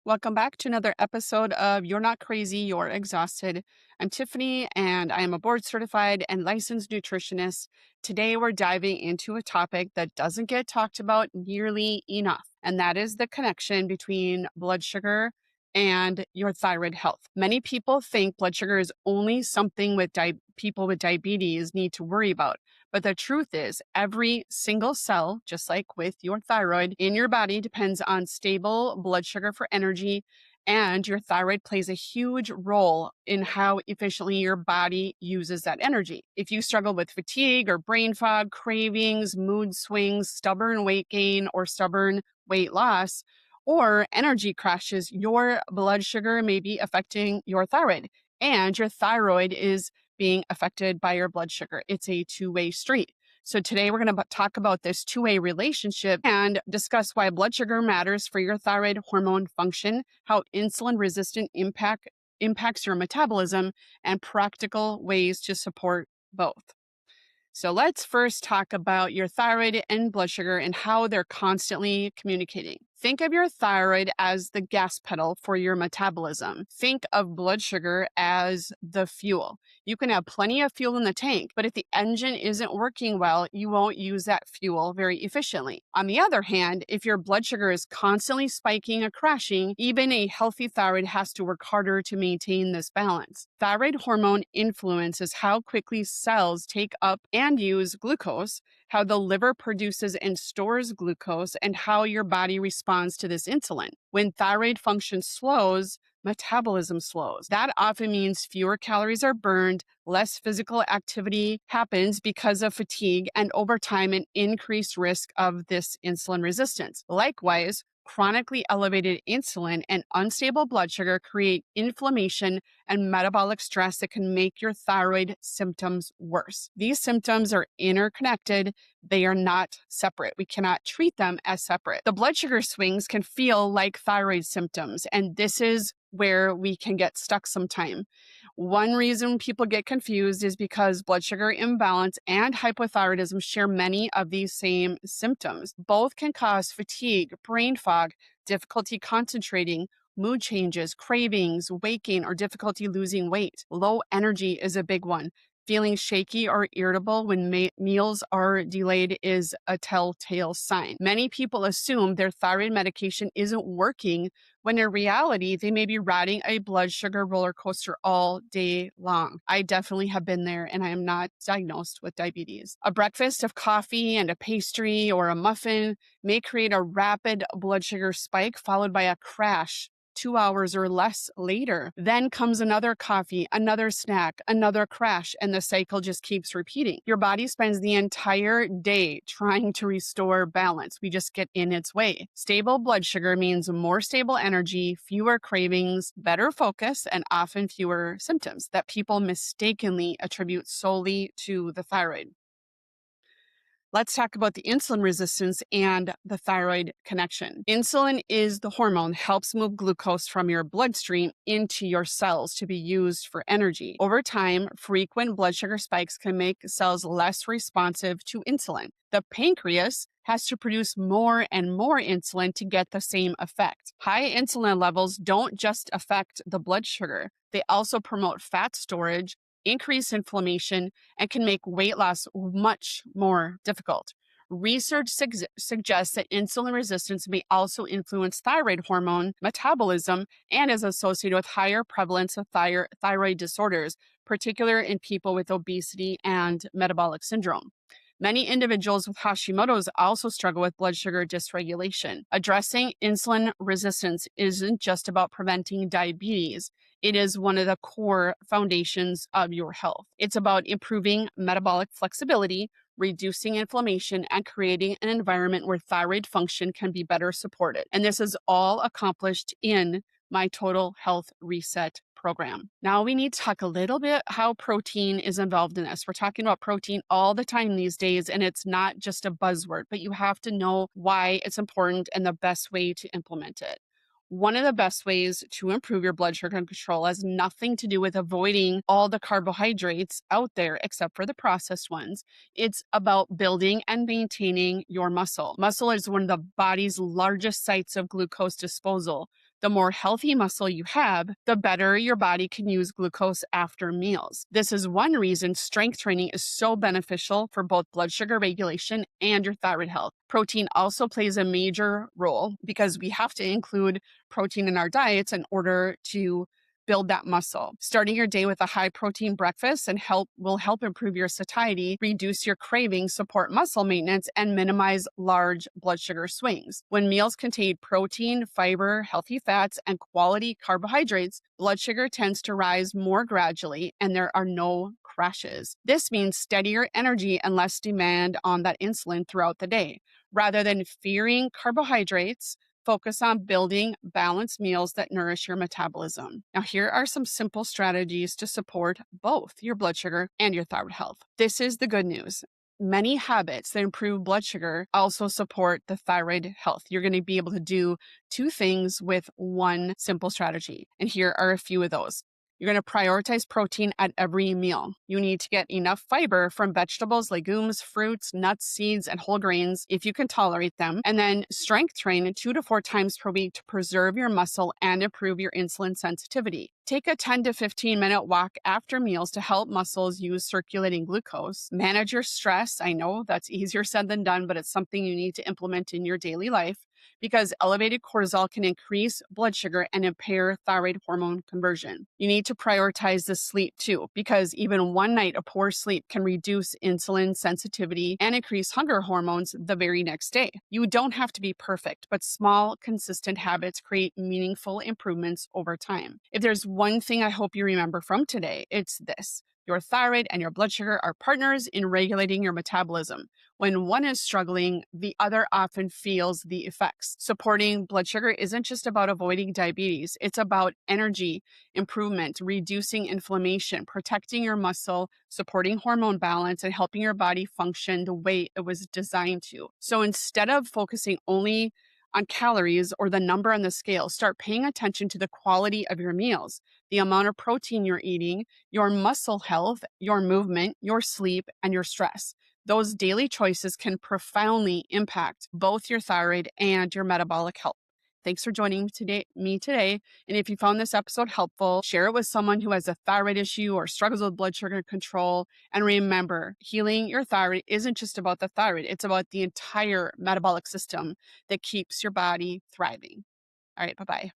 Welcome back to another episode of You're Not Crazy, You're Exhausted. I'm Tiffany, and I am a board certified and licensed nutritionist. Today, we're diving into a topic that doesn't get talked about nearly enough, and that is the connection between blood sugar and your thyroid health. Many people think blood sugar is only something with people with diabetes need to worry about. But the truth is, every single cell, just like with your thyroid in your body, depends on stable blood sugar for energy. And your thyroid plays a huge role in how efficiently your body uses that energy. If you struggle with fatigue or brain fog, cravings, mood swings, stubborn weight gain, or stubborn weight loss, or energy crashes, your blood sugar may be affecting your thyroid. And your thyroid is being affected by your blood sugar. It's a two-way street. So today we're going to talk about this two-way relationship and discuss why blood sugar matters for your thyroid hormone function, how insulin resistant impacts your metabolism, and practical ways to support both. So let's first talk about your thyroid and blood sugar and how they're constantly communicating. Think of your thyroid as the gas pedal for your metabolism. Think of blood sugar as the fuel. You can have plenty of fuel in the tank, but if the engine isn't working well, you won't use that fuel very efficiently. On the other hand, if your blood sugar is constantly spiking or crashing, even a healthy thyroid has to work harder to maintain this balance. Thyroid hormone influences how quickly cells take up and use glucose, how the liver produces and stores glucose, and how your body responds to this insulin. When thyroid function slows, metabolism slows. That often means fewer calories are burned, less physical activity happens because of fatigue, and over time, an increased risk of this insulin resistance. Likewise, chronically elevated insulin and unstable blood sugar create inflammation and metabolic stress that can make your thyroid symptoms worse. These symptoms are interconnected. They are not separate. We cannot treat them as separate. The blood sugar swings can feel like thyroid symptoms, and this is where we can get stuck sometime. One reason people get confused is because blood sugar imbalance and hypothyroidism share many of these same symptoms. Both can cause fatigue, brain fog, difficulty concentrating, mood changes, cravings, weight gain, or difficulty losing weight. Low energy is a big one. Feeling shaky or irritable when meals are delayed is a telltale sign. Many people assume their thyroid medication isn't working when in reality, they may be riding a blood sugar roller coaster all day long. I definitely have been there, and I am not diagnosed with diabetes. A breakfast of coffee and a pastry or a muffin may create a rapid blood sugar spike followed by a crash 2 hours or less later. Then comes another coffee, another snack, another crash, and the cycle just keeps repeating. Your body spends the entire day trying to restore balance. We just get in its way. Stable blood sugar means more stable energy, fewer cravings, better focus, and often fewer symptoms that people mistakenly attribute solely to the thyroid. Let's talk about the insulin resistance and the thyroid connection. Insulin is the hormone that helps move glucose from your bloodstream into your cells to be used for energy. Over time, frequent blood sugar spikes can make cells less responsive to insulin. The pancreas has to produce more and more insulin to get the same effect. High insulin levels don't just affect the blood sugar, they also promote fat storage, increase inflammation, and can make weight loss much more difficult. Research suggests that insulin resistance may also influence thyroid hormone metabolism and is associated with higher prevalence of thyroid disorders, particularly in people with obesity and metabolic syndrome. Many individuals with Hashimoto's also struggle with blood sugar dysregulation. Addressing insulin resistance isn't just about preventing diabetes. It is one of the core foundations of your health. It's about improving metabolic flexibility, reducing inflammation, and creating an environment where thyroid function can be better supported. And this is all accomplished in my Total Health Reset program. Now we need to talk a little bit how protein is involved in this. We're talking about protein all the time these days, and it's not just a buzzword, but you have to know why it's important and the best way to implement it. One of the best ways to improve your blood sugar control has nothing to do with avoiding all the carbohydrates out there except for the processed ones. It's about building and maintaining your muscle. Muscle is one of the body's largest sites of glucose disposal. The more healthy muscle you have, the better your body can use glucose after meals. This is one reason strength training is so beneficial for both blood sugar regulation and your thyroid health. Protein also plays a major role because we have to include protein in our diets in order to build that muscle. Starting your day with a high protein breakfast and will help improve your satiety, reduce your cravings, support muscle maintenance, and minimize large blood sugar swings. When meals contain protein, fiber, healthy fats, and quality carbohydrates, blood sugar tends to rise more gradually and there are no crashes. This means steadier energy and less demand on that insulin throughout the day. Rather than fearing carbohydrates, focus on building balanced meals that nourish your metabolism. Now, here are some simple strategies to support both your blood sugar and your thyroid health. This is the good news. Many habits that improve blood sugar also support the thyroid health. You're going to be able to do two things with one simple strategy. And here are a few of those. You're going to prioritize protein at every meal. You need to get enough fiber from vegetables, legumes, fruits, nuts, seeds, and whole grains if you can tolerate them. And then strength train 2 to 4 times per week to preserve your muscle and improve your insulin sensitivity. Take a 10 to 15-minute walk after meals to help muscles use circulating glucose. Manage your stress. I know that's easier said than done, but it's something you need to implement in your daily life because elevated cortisol can increase blood sugar and impair thyroid hormone conversion. You need to prioritize the sleep too, because even one night of poor sleep can reduce insulin sensitivity and increase hunger hormones the very next day. You don't have to be perfect, but small, consistent habits create meaningful improvements over time. If there's one thing I hope you remember from today, it's this. Your thyroid and your blood sugar are partners in regulating your metabolism. When one is struggling, the other often feels the effects. Supporting blood sugar isn't just about avoiding diabetes. It's about energy improvement, reducing inflammation, protecting your muscle, supporting hormone balance, and helping your body function the way it was designed to. So instead of focusing only on calories or the number on the scale, start paying attention to the quality of your meals, the amount of protein you're eating, your muscle health, your movement, your sleep, and your stress. Those daily choices can profoundly impact both your thyroid and your metabolic health. Thanks for joining me today. And if you found this episode helpful, share it with someone who has a thyroid issue or struggles with blood sugar control. And remember, healing your thyroid isn't just about the thyroid, it's about the entire metabolic system that keeps your body thriving. All right, bye-bye.